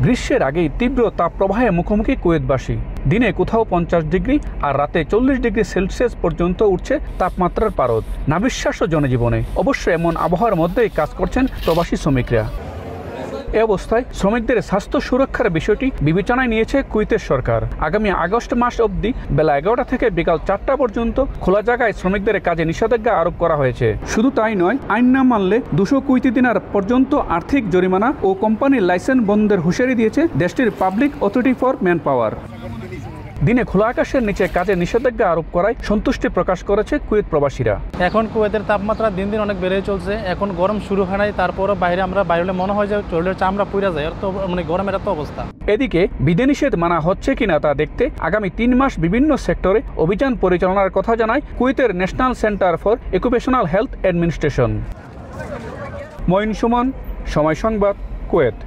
গ্রীষ্মের আগেই তীব্র তাপপ্রবাহে মুখোমুখি কুয়েতবাসী। দিনে কোথাও 50 ডিগ্রি আর রাতে 40 ডিগ্রি সেলসিয়াস পর্যন্ত উঠছে তাপমাত্রার পারদ। নাবিশ্বাস্য জনজীবনে অবশ্য এমন আবহাওয়ার মধ্যেই কাজ করছেন প্রবাসী শ্রমিকরা। এ অবস্থায় শ্রমিকদের স্বাস্থ্য সুরক্ষার বিষয়টি বিবেচনায় নিয়েছে কুয়েতের সরকার। আগামী আগস্ট মাস অবধি বেলা 11টা থেকে বিকাল 4টা পর্যন্ত খোলা জায়গায় শ্রমিকদের কাজে নিষেধাজ্ঞা আরোপ করা হয়েছে। শুধু তাই নয়, আইন না মানলে 200 কুয়েতি দিনার পর্যন্ত আর্থিক জরিমানা ও কোম্পানির লাইসেন্স বন্ধের হুঁশিয়ারি দিয়েছে দেশটির public authority for man power. দিনে খোলা আকাশের নিচে কাজে নিষেধাজ্ঞা আরোপ করায় সন্তুষ্টি প্রকাশ করেছে কুয়েত প্রবাসীরা। এখন কুয়েতের তাপমাত্রা দিন দিন অনেক বেড়ে চলছে। এখন গরম শুরু হয় নাই, তারপরও বাইরে আমরা বাইরে মনে হয় যে শরীরের চামড়া পুড়ে যায়, তো মানে গরমের এত অবস্থা। এদিকে বিধিনিষেধ মানা হচ্ছে কিনা তা দেখতে আগামী 3 মাস বিভিন্ন সেক্টরে অভিযান পরিচালনার কথা জানায় কুয়েতের national centre for occupational health administration. Moin Suman, সময় সংবাদ, কুয়েত।